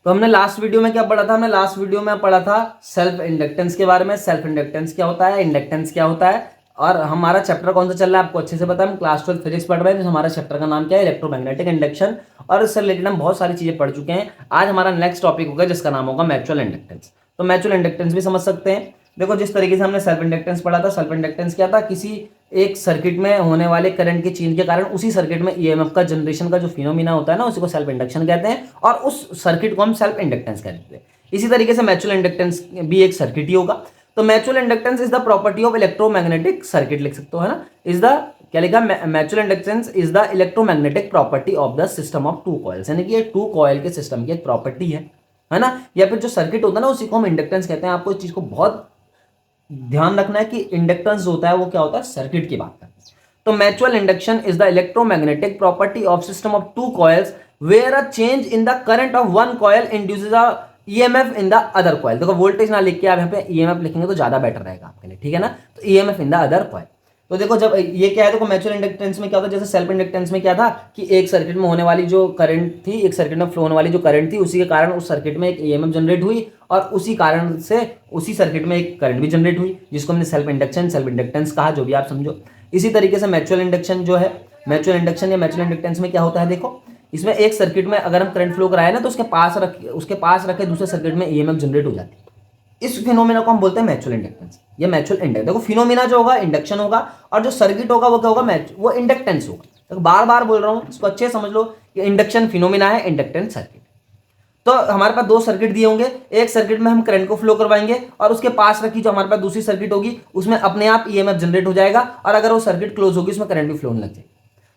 तो हमने last video में क्या पढ़ा था? हमने लास्ट वीडियो में पढ़ा था सेल्फ इंडक्टेंस के बारे में। सेल्फ इंडक्टेंस क्या होता है, इंडक्टेंस क्या होता है, और हमारा चैप्टर कौन सा चल रहा है आपको अच्छे से पता है। हम क्लास 12 फिजिक्स पढ़ रहे हैं, तो हमारा चैप्टर का नाम क्या है? Electromagnetic induction. और इससे रिलेटेड हम बहुत सारी चीजें पढ़ चुके हैं। आज हमारा नेक्स्ट टॉपिक होगा जिसका नाम होगा म्यूचुअल इंडक्टेंस। तो म्यूचुअल इंडक्टेंस भी समझ सकते हैं। देखो, जिस तरीके से हमने सेल्फ इंडक्टेंस पढ़ा था, सेल्फ इंडक्टेंस क्या था? किसी एक सर्किट में होने वाले करंट के चेंज के कारण उसी सर्किट में ईएमएफ का जनरेशन का जो फिनोमिना होता है ना, उसी को सेल्फ इंडक्शन कहते हैं, और उस सर्किट को हम सेल्फ इंडक्टेंस कहते हैं। इसी तरीके से म्यूचुअल इंडक्टेंस भी एक सर्किट ही होगा। तो mutual inductance is the property of electromagnetic circuit, लिख सकते हो, है ना। इज द क्या लिखा? Mutual inductance is the electromagnetic property of the system of two coils, यानी कि ये टू कॉइल के सिस्टम की एक प्रॉपर्टी है ना। या फिर जो सर्किट होता है ना, उसी को हम इंडक्टेंस कहते हैं। आपको इस चीज को बहुत ध्यान रखना है कि इंडक्टेंस होता है वो क्या होता है? सर्किट की बात करते हैं। तो mutual induction is the electromagnetic property of system of two coils where a change in the current of one coil induces a EMF in the other coil. देखो, वोल्टेज ना लिख के आप यहाँ पे ईएमएफ लिखेंगे तो ज्यादा बेटर रहेगा आपके लिए, ठीक है ना। तो EMF in the other coil. तो देखो, जब ये क्या है, देखो म्यूचुअल इंडक्टेंस में क्या होता है? जैसे सेल्फ इंडक्टेंस में क्या था कि एक सर्किट में होने वाली जो करंट थी, एक सर्किट में फ्लो होने वाली जो करंट थी, उसी के कारण उस सर्किट में एक ईएमएफ जनरेट हुई, और उसी कारण से उसी सर्किट में एक करंट भी जनरेट हुई, जिसको हमने सेल्फ इंडक्टेंस कहा, जो भी आप समझो। इसी तरीके से म्यूचुअल इंडक्शन जो है, म्यूचुअल इंडक्शन या म्यूचुअल इंडक्टेंस में क्या होता है? देखो, इसमें एक सर्किट में अगर हम करंट फ्लो कराए ना, तो उसके पास रखे दूसरे सर्किट में ईएमएफ जनरेट हो जाती है। इस फिनोमिना को हम बोलते हैं म्यूचुअल इंडक्टेंस या म्यूचुअल इंडक्टेंस। देखो, फिनोमिना जो होगा इंडक्शन होगा, और जो सर्किट होगा वो क्या होगा? वो इंडक्टेंस होगा। तो बार बार बोल रहा हूं, इसको अच्छे समझ लो कि इंडक्शन फिनोमिना है, इंडक्टेंस सर्किट। तो हमारे पास दो सर्किट दिए होंगे, एक सर्किट में हम करंट को फ्लो करवाएंगे, और उसके पास रखी जो हमारे पास दूसरी सर्किट होगी, उसमें अपने आप ईएमएफ जनरेट हो जाएगा, और अगर वो सर्किट क्लोज होगी, उसमें करंट भी फ्लो होने लग जाएगा।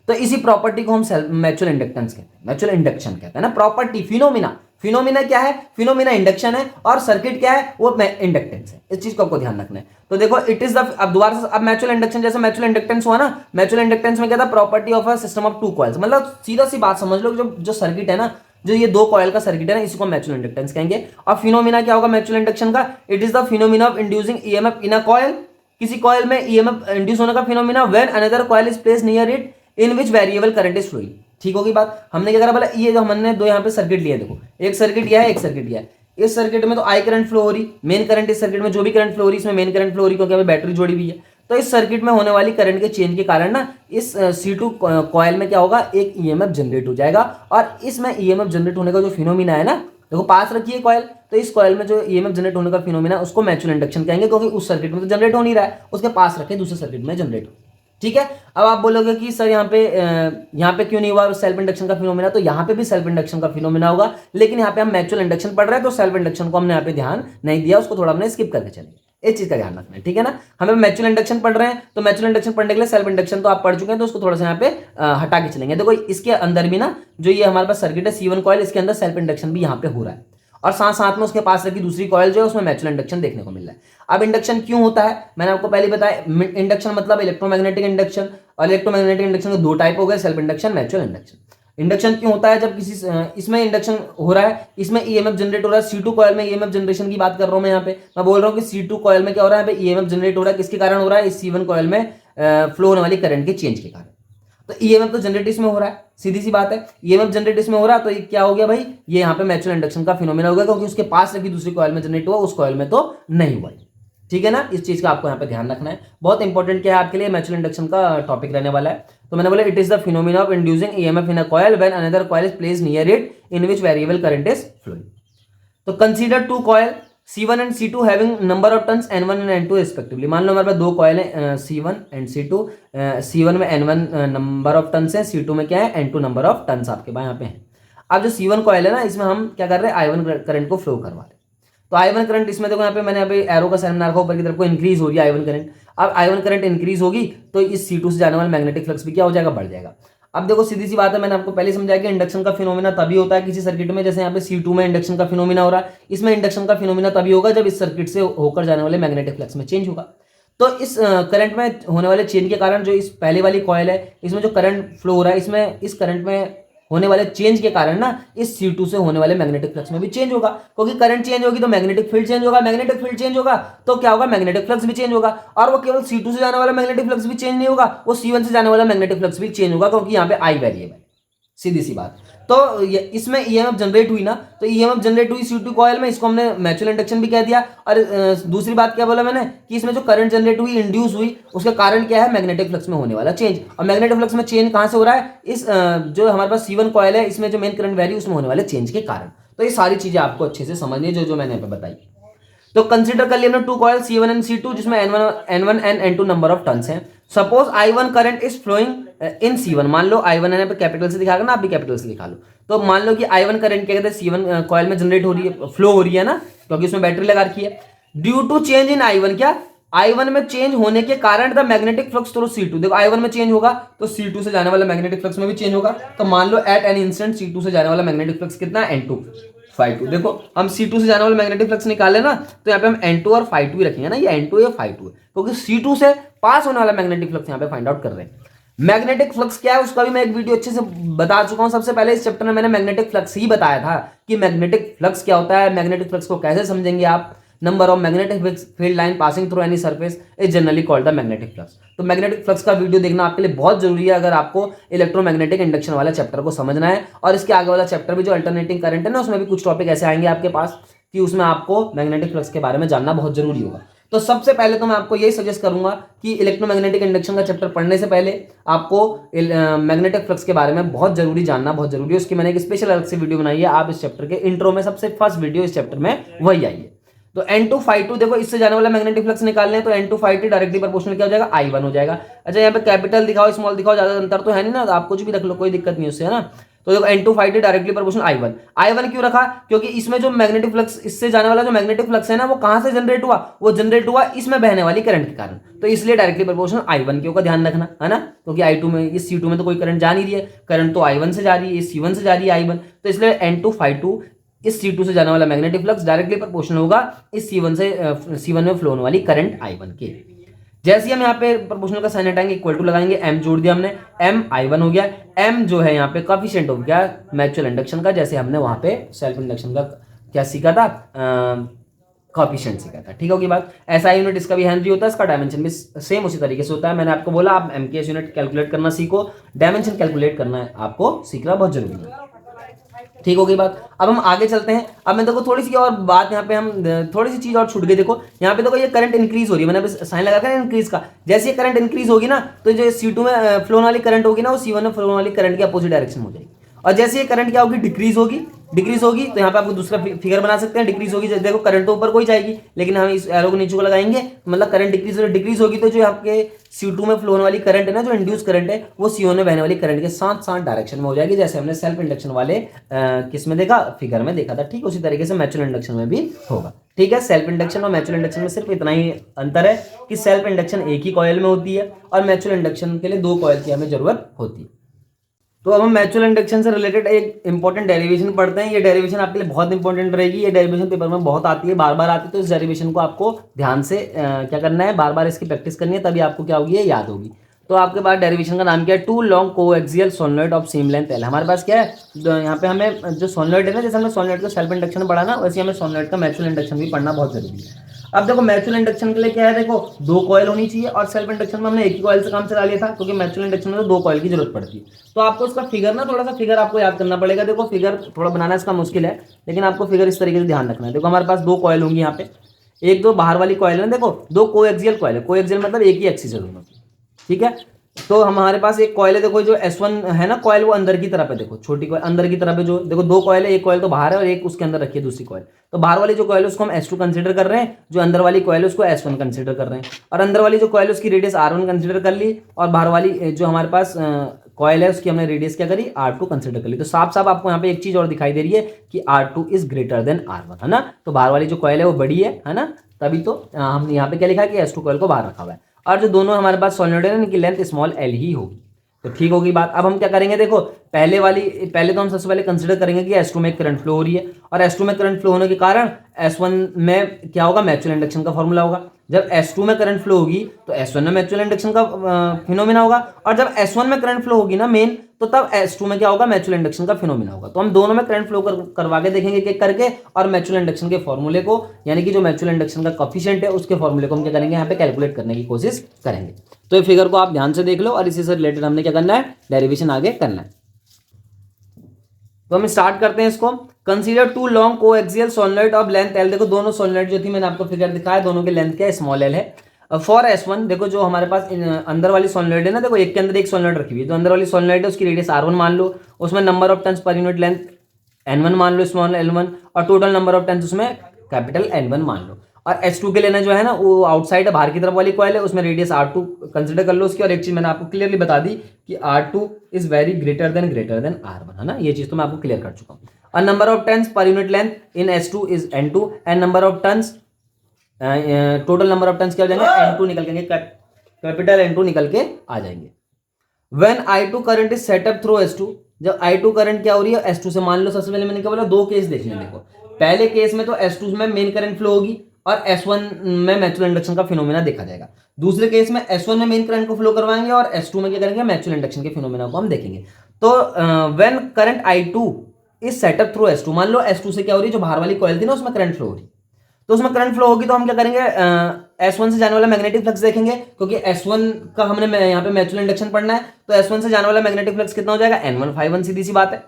तो इसी प्रॉपर्टी को हम म्यूचुअल इंडक्टेंस कहते हैं, म्यूचुअल इंडक्शन कहते हैं ना। प्रॉपर्टी, फिनोमिना, फिनोमिना क्या है? फिनोमिना इंडक्शन है, और सर्किट क्या है? वो इंडक्टेंस है। इस चीज को आपको ध्यान रखना है। तो देखो, इट इज द, अब दोबारा से, अब म्यूचुअल इंडक्शन जैसे म्यूचुअल इंडक्टेंस हुआ ना, म्यूचुअल इंडक्टेंस में क्या था? Property of a system of two coils. मतलब सीधा सी बात समझ लो, जो सर्किट है ना, जो ये दो कॉइल का सर्किट है ना, इसको म्यूचुअल इंडक्टेंस कहेंगे। और फिनोमिना क्या होगा म्यूचुअल इंडक्शन का? It is the phenomena of inducing EMF in a coil. किसी कॉइल में ईएमएफ इंड्यूस होने का phenomena when another coil is placed near it in which variable current is flowing. ठीक होगी बात। हमने क्या करा? बोला ये जो हमने दो यहाँ पे सर्किट लिया, देखो एक सर्किट लिया है, एक सर्किट लिया है। इस सर्किट में तो आई करंट फ्लो हो रही, मेन करंट, इस सर्किट में जो भी करंट फ्लो हो रही, इसमें मेन करंट फ्लो हो रही, क्योंकि हमें बैटरी जोड़ी हुई है। तो इस सर्किट में होने वाली करंट के चेंज के कारण ना, इस C2 कॉइल में क्या होगा? एक ईएमएफ जनरेट हो जाएगा, और इसमें ईएमएफ जनरेट होने का जो फिनोमिना है ना, देखो पास रखिए कॉइल, तो इस कॉइल में जो ईएमएफ जनरेट होने का फिनोमिना, उसको म्यूचुअल इंडक्शन कहेंगे, क्योंकि उस सर्किट में तो जनरेट हो नहीं रहा है, उसके पास रखे दूसरे सर्किट में जनरेट हो। ठीक है। अब आप बोलोगे कि सर यहाँ पे क्यों नहीं हुआ सेल्फ इंडक्शन का फिनोमिना? तो यहाँ पे भी सेल्फ इंडक्शन का फिनोमिना होगा, लेकिन यहाँ पे हम म्यूचुअल इंडक्शन पढ़ रहे हैं, तो सेल्फ इंडक्शन को हमने यहाँ पे ध्यान नहीं दिया, उसको थोड़ा हमने स्किप करके चले। इस चीज का ध्यान रखना है, ठीक है ना। हमें म्यूचुअल इंडक्शन पढ़ रहे हैं, तो म्यूचुअल इंडक्शन पढ़ने के लिए सेल्फ इंडक्शन तो आप पढ़ चुके हैं, तो उसको थोड़ा सा यहाँ पे हटा के चलेंगे। देखो, इसके अंदर भी ना, जो ये हमारे पास सर्किट है C1 कॉइल, इसके अंदर सेल्फ इंडक्शन भी यहाँ पे हो रहा है, और साथ साथ में उसके पास रखी दूसरी कॉइल जो है, उसमें म्यूचुअल इंडक्शन देखने को मिल रहा है। अब इंडक्शन क्यों होता है? मैंने आपको पहले बताया, इंडक्शन मतलब इलेक्ट्रोमैग्नेटिक इंडक्शन, और इलेक्ट्रोमैग्नेटिक इंडक्शन के दो टाइप हो गए, self induction, mutual induction. Induction क्यों होता है? जब किसी इसमें इंडक्शन हो रहा है, इसमें ईएमएफ जनरेट हो रहा है, C2 कॉइल में ईएमएफ जनरेशन की बात कर रहा हूं मैं यहाँ पे। मैं बोल रहा हूँ कि C2 कॉइल में क्या हो रहा है? ईएमएफ जनरेट हो रहा है, किसके कारण हो रहा है? इस C1 कॉइल में फ्लो होने वाली करंट के चेंज के कारण। तो ईएमएफ तो जनरेट इसमें हो रहा है, सीधी सी बात है, ईएमएफ जनरेट इसमें हो रहा है, तो ये क्या हो गया भाई? ये यहाँ पे म्यूचुअल इंडक्शन का फिनोमिना हो गया, क्योंकि उसके पास रखी दूसरी कॉइल में जनरेट हुआ, उस कॉइल में तो नहीं हुआ। ठीक है ना। इस चीज का आपको यहाँ पे ध्यान रखना है, बहुत इंपॉर्टेंट क्या है आपके लिए, म्यूचुअल इंडक्शन का टॉपिक रहने वाला है। तो मैंने बोला, it is the phenomena of inducing EMF in a coil when another coil is placed near it in which variable current is flowing. तो consider two coil C1 and C2 having number of turns N1 and N2 respectively. मान लो हमारे पास दो coil है C1 and C2, C1 में N1 number of turns है, C2 में क्या है? N2 नंबर ऑफ टर्न्स आपके पास यहाँ पे है। अब जो C1 कॉइल है ना, इसमें हम क्या कर रहे हैं? I1 करंट को फ्लो करवा रहे हैं। तो I1 करंट इसमें देखो, यहाँ पे मैंने अभी एरो का साइन रखा ऊपर की तरफ को, इंक्रीज हो रही है I1 करंट। अब I1 करंट इंक्रीज होगी, तो इस C2 से जाने वाला मैग्नेटिक फ्लक्स भी क्या हो जाएगा? बढ़ जाएगा। अब देखो, सीधी सी बात है, मैंने आपको पहले समझाया कि इंडक्शन का फिनोमिना तभी होता है किसी सर्किट में, जैसे यहाँ पे C2 में इंडक्शन का फिनोमिना हो रहा है, इसमें इंडक्शन का फिनोमिना तभी होगा जब इस सर्किट से होकर जाने वाले मैग्नेटिक फ्लक्स में चेंज होगा। तो इस करंट में होने वाले चेंज के कारण, जो इस पहले वाली कॉइल है, इसमें जो करंट फ्लो हो रहा है, इसमें इस करंट में होने वाले चेंज के कारण ना, इस C2 से होने वाले मैग्नेटिक फ्लक्स में भी चेंज होगा, क्योंकि करंट चेंज होगी तो मैग्नेटिक फील्ड चेंज होगा, मैग्नेटिक फील्ड चेंज होगा तो क्या होगा? मैग्नेटिक फ्लक्स भी चेंज होगा। और वो केवल C2 से जाने वाला मैग्नेटिक फ्लक्स भी चेंज नहीं होगा, वो C1 से जाने वाला मैग्नेटिक फ्लक्स भी चेंज होगा, क्योंकि यहाँ पे I वेरिएबल है, सीधी सी बात। तो इसमें ईएमएफ जनरेट हुई ना, तो ईएमएफ जनरेट हुई C2 कॉयल में, इसको हमने म्यूचुअल इंडक्शन भी कह दिया। और दूसरी बात क्या बोला मैंने कि इसमें जो करंट जनरेट हुई, इंड्यूस हुई, उसका कारण क्या है, मैग्नेटिक फ्लक्स में होने वाला चेंज। और मैग्नेटिक फ्लक्स में चेंज कहां से हो रहा है, इस जो हमारे पास C1 कॉयल है इसमें जो मेन करंट वैरी उसमें होने वाले चेंज के कारण। तो ये सारी चीजें आपको अच्छे से समझनी है जो मैंने यहाँ पे बताई। तो कंसीडर कर लिया हमने 2 कॉयल C1 एंड C2 जिसमें N1 and N2 number of turns हैं। Suppose I1 current is flowing in C1, मान लो I1 है पे कैपिटल से दिखाएगा ना, आप भी कैपिटल से लिखा लो। तो मान लो कि I1 करंट क्या कहते हैं C1 कॉयल में जनरेट हो रही है, फ्लो हो रही है ना, क्योंकि उसमें बैटरी लगा रखी है। Due to change in I1, क्या I1 में चेंज होने के कारण the magnetic flux through C2, देखो I1 में चेंज होगा तो C2 से जाने वाला मैग्नेटिक फ्लक्स में भी चेंज होगा। तो मान लो एट एन इंस्टेंट C2 से जाने वाला मैग्नेटिक फ्लक्स कितना है, N2 φ2। देखो हम C2 से जाने वाला मैग्नेटिक फ्लक्स निकाले ना, तो यहाँ पे हम N2 और φ2 ही रखेंगे ना, ये N2 या φ2 है, क्योंकि C2 से पास होने वाला मैग्नेटिक फ्लक्स यहाँ पे फाइंड आउट कर रहे हैं। मैग्नेटिक फ्लक्स क्या है उसका भी मैं एक वीडियो अच्छे से बता चुका हूं। सबसे पहले इस चैप्टर में मैंने मैग्नेटिक फ्लक्स ही बताया था कि मैग्नेटिक फ्लक्स क्या होता है, मैग्नेटिक फ्लक्स को कैसे समझेंगे आप। Number of magnetic field line passing through any surface is generally called the magnetic flux. तो मैग्नेटिक फ्लक्स का वीडियो देखना आपके लिए बहुत जरूरी है अगर आपको इलेक्ट्रोमैग्नेटिक इंडक्शन वाला चैप्टर को समझना है। और इसके आगे वाला चैप्टर भी जो अल्टरनेटिंग करंट है ना, उसमें भी कुछ टॉपिक ऐसे आएंगे आपके पास कि उसमें आपको मैग्नेटिक फ्लक्स के बारे में जानना बहुत जरूरी होगा। तो सबसे पहले तो मैं आपको यही सजेस्ट करूंगा कि इलेक्ट्रोमैग्नेटिक इंडक्शन का चैप्टर पढ़ने से पहले आपको मैग्नेटिक फ्लक्स के बारे में बहुत जरूरी जानना बहुत जरूरी है। उसकी मैंने एक स्पेशल अलग से वीडियो बनाई है, आप इस चैप्टर के इंट्रो में सबसे फर्स्ट वीडियो इस चैप्टर में वही आई है। तो N2 φ2 देखो इससे जाने वाला मैग्नेटिक फ्लक्स निकालने हैं, तो N2 φ2 डायरेक्टली प्रोपोर्शनल क्या हो जाएगा, I1 हो जाएगा। अच्छा यहाँ पे कैपिटल दिखाओ स्मॉल दिखाओ, ज्यादा अंतर तो है नहीं ना, आप कुछ भी रख लो कोई दिक्कत नहीं उससे, है ना। तो देखो N2 φ2 डायरेक्टली प्रोपोर्शनल I1 क्यों रखा, क्योंकि इसमें जो मैग्नेटिक फ्लक्स इससे जाने वाला जो मैग्नेटिक फ्लक्स है ना, वो कहां से जनरेट हुआ, वो जनरेट हुआ इसमें बहने वाली करंट के कारण। तो इसलिए डायरेक्टली प्रोपोर्शनल I1 क्यों का ध्यान रखना, है ना, क्योंकि I2 में इस C2 में तो कोई करंट जा नहीं रही है, करंट तो I1 से जा रही है, इस C1 से जा रही है I1। तो इसलिए N2 φ2 इस C2 से जाने वाला मैग्नेटिक फ्लक्स डायरेक्टली प्रोपोर्शनल होगा इस C1 में फ्लो होने वाली करंट I1 के। जैसे ही हम यहाँ पे प्रोपोर्शनल का साइन हटाएंगे, इक्वल टू लगाएंगे, M जोड़ दिया हमने, M I1 हो गया। M जो है यहाँ पे कोएफिशिएंट हो गया म्यूचुअल इंडक्शन का, जैसे हमने वहां पे सेल्फ इंडक्शन का क्या सीखा था, कोएफिशिएंट सीखा था। ठीक होगी बात। SI यूनिट इसका भी हेनरी होता है, इसका डायमेंशन भी सेम उसी तरीके से होता है। मैंने आपको बोला आप MKS यूनिट कैलकुलेट करना सीखो, डायमेंशन कैलकुलेट करना है आपको सीखना बहुत जरूरी है। ठीक हो गई बात। अब हम आगे चलते हैं। अब मैं देखो थोड़ी सी और बात यहाँ पे हम थोड़ी सी चीज और छूट गई। देखो यहाँ पे देखो ये करंट इंक्रीज हो रही है, मैंने साइन लगा था इंक्रीज का। जैसे ये करंट इंक्रीज होगी ना, तो जो C2 में फ्लो वाली करंट होगी ना, वो C1 में फ्लो वाली करंट के अपोजिट डायरेक्शन हो जाएगी। और जैसे ये करंट क्या होगी, डिक्रीज होगी तो यहाँ पे आपको दूसरा फिगर बना सकते हैं। डिक्रीज होगी, देखो करंट तो ऊपर को ही जाएगी, लेकिन हम इस एरो को नीचे को लगाएंगे, मतलब करंट डिक्रीज होगी तो जो आपके C2 में फ्लो होने वाली करंट है ना, जो इंड्यूस करंट है, वो C1 में बहने वाली करंट के साथ साथ डायरेक्शन में हो जाएगी, जैसे हमने सेल्फ इंडक्शन वाले किस में देखा, फिगर में देखा था। ठीक उसी तरीके से म्यूचुअल इंडक्शन में भी होगा। ठीक है, सेल्फ इंडक्शन और म्यूचुअल इंडक्शन में सिर्फ इतना ही अंतर है कि सेल्फ इंडक्शन एक ही कॉइल में होती है और म्यूचुअल इंडक्शन के लिए 2 कॉइल की हमें जरूरत होती है। तो अब हम म्यूचुअल इंडक्शन से रिलेटेड एक इंपॉर्टेंट डेरिवेशन पढ़ते हैं। ये डेरिवेशन आपके लिए बहुत इंपॉर्टेंट रहेगी, ये डेरिवेशन पेपर में बहुत आती है, बार बार आती है। तो इस डेरिवेशन को आपको ध्यान से क्या करना है, बार बार इसकी प्रैक्टिस करनी है, तभी आपको क्या होगी, ये याद होगी। तो आपके पास डेरिवेशन का नाम क्या है, 2 long coaxial solenoid of same length L। हमारे पास क्या है, यहाँ पे हमें जो सोलेनॉइड है ना, जैसे हमने सोलेनॉइड का सेल्फ इंडक्शन पढ़ा ना, वैसे हमें सोलेनॉइड का म्यूचुअल इंडक्शन भी पढ़ना बहुत जरूरी है। अब देखो म्यूचुअल इंडक्शन के लिए क्या है, देखो 2 कॉइल होनी चाहिए, और सेल्फ इंडक्शन में हमने एक ही कॉइल से काम चला लिया था, क्योंकि म्यूचुअल इंडक्शन में तो 2 कॉइल की जरूरत पड़ती है। तो आपको इसका फिगर ना, थोड़ा सा फिगर आपको याद करना पड़ेगा। देखो फिगर थोड़ा बनाना इसका मुश्किल है, लेकिन आपको फिगर इस तरीके से ध्यान रखना है। देखो हमारे पास 2 कॉइल होंगी यहाँ पे, एक दो बाहर वाली कॉइल है, देखो 2 कोएक्सियल कॉइल है, कोएक्सियल मतलब एक ही एक्सिस है दोनों की। ठीक है, तो हमारे पास एक कॉइल है, देखो जो S1 है ना कॉइल, वो अंदर की तरफ है, देखो छोटी कॉइल अंदर की तरफ है। जो देखो 2 कॉइल है, एक कॉइल तो बाहर है और एक उसके अंदर रखी है दूसरी कॉइल। तो बाहर वाली जो कॉइल है उसको हम S2 कंसीडर कर रहे हैं, जो अंदर वाली कॉइल है उसको S1 कंसीडर कर रहे हैं। और अंदर वाली जो कॉइल है उसकी रेडियस R1 कंसीडर कर ली, और बाहर वाली जो हमारे पास कॉइल है उसकी हमने रेडियस क्या करी, R2 कंसीडर कर ली। तो साफ साफ आपको यहाँ पे एक चीज और दिखाई दे रही है कि R2 is greater than R1, है ना। तो बाहर वाली जो कॉइल है वो बड़ी है ना, तभी तो हमने यहाँ पे क्या लिखा है कि S2 कॉइल को बाहर रखा हुआ है। और जो दोनों हमारे पास सोलेनॉइड है इनकी लेंथ स्मॉल l ही होगी। तो ठीक होगी बात। अब हम क्या करेंगे, देखो पहले तो हम सबसे पहले कंसीडर करेंगे कि S2 में करंट फ्लो हो रही है, और S2 में करंट फ्लो होने के कारण S1 में क्या होगा, म्यूचुअल इंडक्शन का फॉर्मूला होगा। जब S2 में करंट फ्लो होगी तो S1 में म्यूचुअल इंडक्शन का फिनोमिना होगा, और जब S1 में करंट फ्लो होगी ना मेन, तो तब S2 में क्या होगा, म्यूचुअल इंडक्शन का फिनोमिना होगा। तो हम दोनों में करंट फ्लो करवा के देखेंगे एक करके, और म्यूचुअल इंडक्शन के फॉर्मूले को, यानी कि जो म्यूचुअल इंडक्शन का कोएफिशिएंट है उसके फॉर्मूले को हम क्या करेंगे, यहाँ पे कैलकुलेट करने की कोशिश करेंगे। तो ये फिगर को आप ध्यान से देख लो, और इसी से रिलेटेड हमने क्या करना है, डेरिवेशन आगे करना है। तो हम स्टार्ट करते हैं इसको। Consider two long coaxial solenoid of length L. देखो दोनों सोलेनॉइड जो थी मैंने आपको फिगर दिखाया, दोनों की लेंथ क्या है, स्मॉल एल है। फॉर S1 देखो जो हमारे पास अंदर वाली सोलेनॉइड है ना, देखो एक के अंदर एक सोलेनॉइड रखी हुई है, तो अंदर वाली सोलेनॉइड है उसकी रेडियस R1 मान लो, उसमें number of turns per unit length N1 मान लो, स्मॉल L1, और टोटल नंबर ऑफ टर्न्स उसमें कैपिटल N1 मान लो। और H2 के लेना जो है ना वो आउटसाइड है, बाहर की तरफ वाली कॉइल है, उसमें रेडियस R2 कंसिडर कर लो उसकी। और एक चीज मैंने आपको क्लियरली बता दी कि R2 is very greater than R1, है ना, ये चीज तो मैं आपको क्लियर कर चुका हूँ। और number of turns per unit length in S2 is N2 and number of turns, total number of turns क्या हो जाएंगे, N2 निकल के, कैपिटल N2 निकल के आ जाएंगे। When I2 current is setup through S2, जब I2 करंट क्या हो रही है S2 से, मान लो सबसे पहले मैंने क्या बोला, दो केस देखने, देखो पहले केस में तो S2 में मेन करंट फ्लो होगी और S1 में म्यूचुअल इंडक्शन का फिनोमेना देखा जाएगा। दूसरे केस में S1 में मेन करंट को फ्लो करवाएंगे और S2 में क्या करेंगे, म्यूचुअल इंडक्शन के फिनोमेना को हम देखेंगे। तो when current I2 is setup through S2, मान लो S2 से क्या हो रही है, जो बाहर वाली कॉइल थी ना उसमें करंट फ्लो हो रही, तो उसमें करंट फ्लो होगी तो हम क्या करेंगे, S1 से जाने वाला मैग्नेटिक फ्लक्स देखेंगे, क्योंकि S1 का हमने यहाँ पे म्यूचुअल इंडक्शन पढ़ना है, तो S1 से जाने वाला मैग्नेटिक फ्लक्स कितना हो जाएगा, N1 सीधी सी बात है।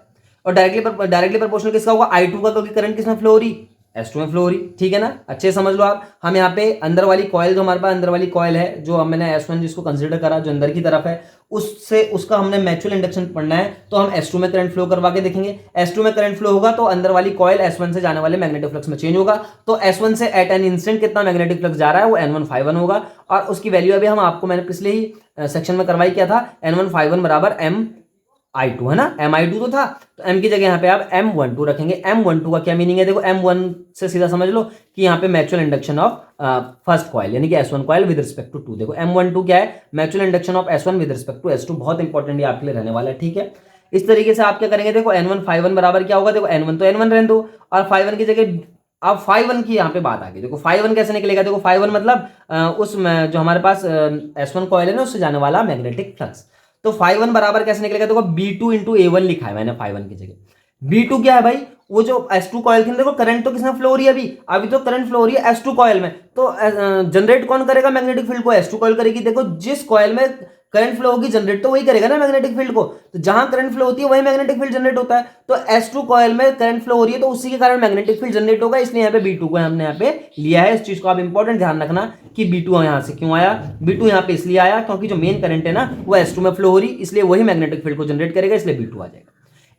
और डायरेक्टली प्रोपोर्शनल किसका होगा, I2 का, क्योंकि करंट किसमें फ्लो हो रही, S2 में फ्लो हो रही, ठीक है ना, अच्छे समझ लो आप। हम यहाँ पे अंदर वाली कॉइल, जो हमारे पास अंदर वाली कॉइल है, जो मैंने S1 जिसको कंसीडर करा, जो अंदर की तरफ है, उससे उसका हमने म्यूचुअल इंडक्शन पढ़ना है, तो हम S2 में करंट फ्लो करवा के देखेंगे। S2 में करंट फ्लो होगा तो अंदर वाली कॉइल S1 से जाने वाले मैग्नेटिक फ्लक्स में चेंज होगा, तो S1 से एट एन इंस्टेंट कितना मैग्नेटिक फ्लक्स जा रहा है, वो N1 होगा। और उसकी वैल्यू अभी हम आपको, मैंने पिछले ही सेक्शन में करवाई क्या था, N1 बराबर MI2, है ना, MI2 तो था, तो M की जगह यहाँ पे आप M12 रखेंगे। M12 का क्या मीनिंग है, देखो M1 से सीधा समझ लो कि यहाँ पे mutual induction of first coil यानी कि S1 coil with respect to 2। देखो M12 क्या है, mutual induction of S1 with respect to S2, बहुत इंपॉर्टेंट ये आपके लिए रहने वाला है, ठीक है। इस तरीके से आप क्या करेंगे, देखो N1 बराबर क्या होगा, देखो N1 तो N1 रहने दो, और φ1 की जगह अब φ1 की यहाँ पे बात आ गई। देखो φ1 कैसे निकलेगा, देखो φ1 मतलब उस जो हमारे पास S1 कॉइल है ना उससे जाने वाला मैग्नेटिक फ्लक्स, तो φ1 बराबर कैसे निकलेगा, देखो B2 इंटू A1 लिखा है मैंने φ1 की जगह। B2 क्या है भाई, वो जो S2 कॉइल थी, देखो करंट तो किसमें फ्लो हो रही है, अभी तो करंट फ्लो हो रही है S2 कॉइल में, तो जनरेट कौन करेगा मैग्नेटिक फील्ड को, S2 कॉइल करेगी। देखो जिस कॉइल में करंट फ्लो होगी जनरेट तो वही करेगा ना मैग्नेटिक फील्ड को, तो जहां करंट फ्लो होती है वही मैग्नेटिक फील्ड जनरेट होता है। तो S2 कॉइल में करंट फ्लो हो रही है तो उसी के कारण मैग्नेटिक फील्ड जनरेट होगा, इसलिए यहाँ पे B2 को हमने यहाँ पे लिया है। इस चीज को आप इंपॉर्टेंट ध्यान रखना कि B2 यहाँ से क्यों आया, B2 यहाँ पे इसलिए आया क्योंकि जो मेन करंट है ना वो S2 में फ्लो हो रही, इसलिए वही मैग्नेटिक फील्ड को जनरेट करेगा, इसलिए B2 आ जाएगा।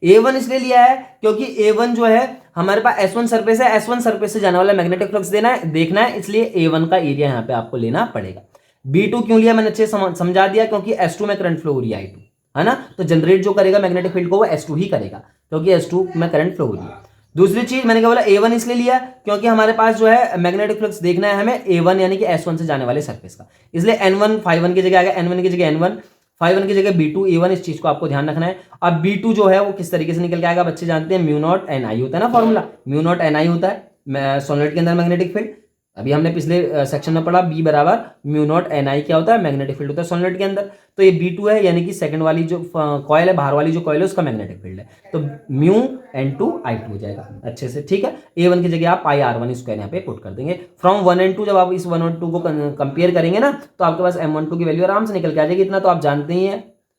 A1 इसलिए लिया है क्योंकि A1 जो है हमारे पास S1 सरफेस है, S1 सरफेस से जाने वाला मैग्नेटिक फ्लक्स देखना है, इसलिए A1 का एरिया यहाँ पे आपको लेना पड़ेगा। B2 क्यों लिया मैंने अच्छे समझा दिया, क्योंकि S2 में करंट फ्लो हो रही है I2, है ना, तो जनरेट जो करेगा मैग्नेटिक फील्ड को वो S2 ही करेगा, क्योंकि S2 में करंट फ्लो हो रही है। दूसरी चीज मैंने क्या बोला, A1 इसलिए लिया क्योंकि हमारे पास जो है मैग्नेटिक फ्लक्स देखना है हमें A1 यानी कि S1 से जाने वाले सरफेस का, इसलिए N1 φ1 की जगह आ गया, N1 की जगह N1, φ1 की जगह B2, A1, इस चीज को आपको ध्यान रखना है। अब B2 जो है वो किस तरीके से निकल के आएगा, बच्चे जानते हैं, म्यू नॉट NI होता है ना, फॉर्मूला म्यू नॉट NI होता है सोलेनॉइड के अंदर मैग्नेटिक फील्ड, अभी हमने पिछले सेक्शन में पढ़ा B बराबर म्यू नॉट NI क्या होता है, मैग्नेटिक फील्ड होता है सोलेनॉइड के अंदर। तो ये B2 है यानी कि सेकंड वाली जो कॉइल है, बाहर वाली जो कॉइल है उसका मैग्नेटिक फील्ड है, तो म्यू N2 I2 हो जाएगा अच्छे से, ठीक है। A1 की जगह आप पाई R1 स्क्वायर यहाँ पे पुट कर देंगे। फ्रॉम 1 and 2 जब आप इस 1 और 2 को कंपेयर करेंगे ना तो आपके पास M12 की वैल्यू आराम से निकल के आ जाएगी। इतना तो आप जानते ही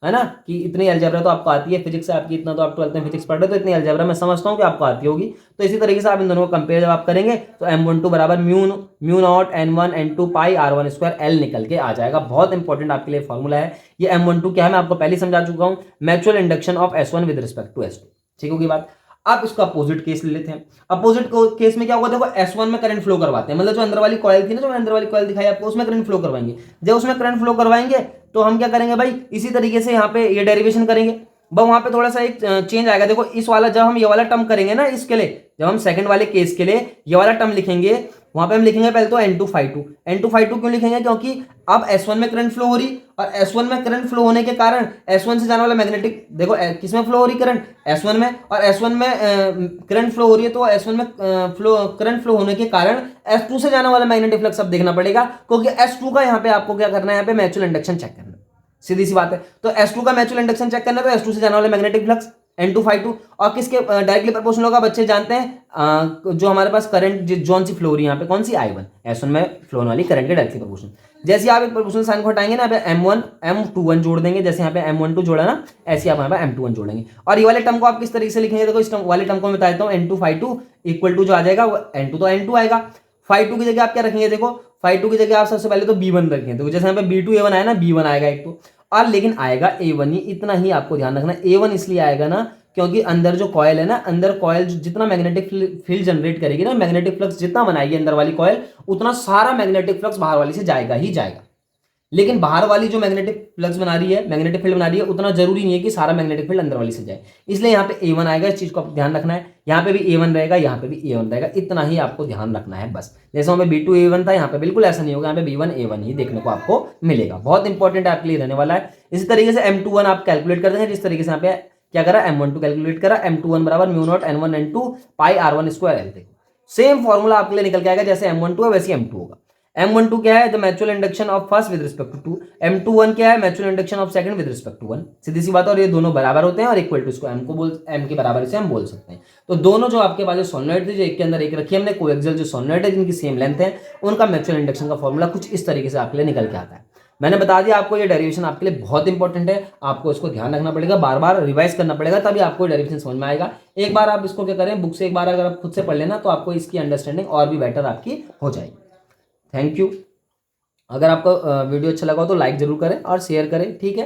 है ना कि इतनी अलजेब्रा तो आपको आती है, फिजिक्स से आपकी इतना तो आप 12th में फिजिक्स पढ़ रहे हो, तो इतनी अलजेब्रा मैं समझता हूँ कि आपको आती होगी। तो इसी तरीके से आप इन दोनों को कंपेयर जब आप करेंगे तो M12 बराबर म्यू नॉट N1 N2 पाई R1 स्क्वायर L निकल के आ जाएगा। बहुत इंपॉर्टेंट आपके लिए फॉर्मूला है ये। M12 क्या है मैं आपको पहले समझा चुका हूँ, mutual induction of S1 with respect to S2, ठीक होगी बात। अब इसका अपोजिट केस ले लेते हैं। अपोजिट केस में क्या होगा, देखो S1 में करंट फ्लो करवाते हैं, मतलब जो अंदर वाली कॉइल थी ना, जो मैंने अंदर वाली कॉइल दिखाई आपको, उसमें करंट फ्लो करवाएंगे। जब उसमें करंट फ्लो करवाएंगे तो हम क्या करेंगे भाई, इसी तरीके से यहाँ पे ये डेरिवेशन करेंगे, बस वहां पे थोड़ा सा एक चेंज आएगा। देखो इस वाला जब हम ये वाला टर्म करेंगे ना, इसके लिए जब हम सेकंड वाले केस के लिए ये वाला टर्म लिखेंगे, वहां पे हम लिखेंगे पहले तो N2 क्यों लिखेंगे, क्योंकि अब S1 में करंट फ्लो हो रही, और S1 में करंट फ्लो होने के कारण S1 से जाने वाला मैग्नेटिक, देखो किसमें फ्लो हो रही करंट, S1 में, और S1 में करंट फ्लो हो रही है, तो S1 में करंट फ्लो होने के कारण S2 से जाने वाला मैग्नेटिक फ्लक्स अब देखना पड़ेगा, क्योंकि S2 का यहाँ पे आपको क्या करना है, यहाँ पे म्यूचुअल इंडक्शन चेक करना, सीधी सी बात है। तो S2 का म्यूचुअल इंडक्शन चेक करना है तो S2 से जाने वाला मैग्नेटिक फ्लक्स, N2 और किसके डायरेक्टली प्रोपोर्शनल होगा बच्चे जानते हैं, जो हमारे पास करंट जोन सी फ्लो रही है यहाँ पे कौन सी I1 S1 में फ्लो वाली करंट के डायरेक्टली प्रोपोर्शनल। जैसे आप एक प्रोपोर्शनल साइन को हटाएंगे ना, यहाँ पे M1 M21 जोड़ देंगे, जैसे यहाँ पे M12 जोड़ा ना, ऐसे आप यहाँ पे M21 जोड़ेंगे। और ये वाले टर्म को आप किस तरीके से लिखेंगे, देखो इस टर्म वाले टर्म को मैं बता देता हूँ, N2 इक्वल टू जो आ जाएगा वो N2 तो N2 आएगा। फाइव टू की जगह आप क्या रखेंगे, देखो फाइव टू की जगह आप सबसे पहले तो B1 रखेंगे, तो जैसे यहाँ पे B2 A1 आया ना, B1 आएगा एक तो, और लेकिन आएगा A1 ही, इतना ही आपको ध्यान रखना। A1 इसलिए आएगा ना क्योंकि अंदर जो कॉयल है ना, अंदर कॉयल जितना मैग्नेटिक फील्ड जनरेट करेगी ना, मैग्नेटिक फ्लक्स जितना बनाएगी अंदर वाली कॉयल, उतना सारा मैग्नेटिक फ्लक्स बाहर वाली से जाएगा ही जाएगा। लेकिन बाहर वाली जो मैग्नेटिक फ्लक्स बना रही है, मैग्नेटिक फील्ड बना रही है, उतना जरूरी नहीं है कि सारा मैग्नेटिक फील्ड अंदर वाली से जाए, इसलिए यहाँ पे A1 आएगा। इस चीज को आप ध्यान रखना है, यहाँ पे भी A1 रहेगा, यहाँ पे भी A1 रहेगा, इतना ही आपको ध्यान रखना है बस। जैसे वहाँ पे B2 A1 था, यहाँ पे बिल्कुल ऐसा नहीं होगा, यहाँ पे B1 A1 ही देखने को आपको मिलेगा। बहुत इंपॉर्टेंट आपके लिए रहने वाला है। इसी तरीके से M21 आप कैलकुलेट कर देंगे, जिस तरीके से यहाँ पे क्या करा, M12 कैलकुलेट करा, M21 बराबर म्यू नॉट N1 N2 पाई R1 स्क्वायर L। देखो सेम फॉर्मूला आपके लिए निकल के आएगा, जैसे M12 है वैसे M2 होगा। M12 क्या है, the mutual induction of first with respect to 2। M21 क्या है, mutual induction of second with respect to 1। सीधी सी बात है, और ये दोनों बराबर होते हैं और इक्वल टू, इसको M के बराबर से हम बोल सकते हैं। तो दोनों जो आपके पास जो सोलेनॉइड थी, जो एक के अंदर एक रखी हमने, कोएक्सियल जो सोलेनॉइड है जिनकी सेम लेंथ है, उनका म्यूचुअल इंडक्शन का फॉर्मूला कुछ इस तरीके से आपके लिए निकल के आता है। मैंने बता दिया आपको, ये डेरिवेशन आपके लिए बहुत इंपॉर्टेंट है, आपको इसको ध्यान रखना पड़ेगा, बार बार रिवाइज करना पड़ेगा, तभी आपको डेरिवेशन समझ में आएगा। एक बार आप इसको क्या करें, बुक से एक बार अगर आप खुद से पढ़ लेना, तो आपको इसकी अंडरस्टैंडिंग और भी बेटर आपकी हो जाएगी। Thank you. अगर आपको वीडियो अच्छा लगा हो तो लाइक जरूर करें और शेयर करें, ठीक है।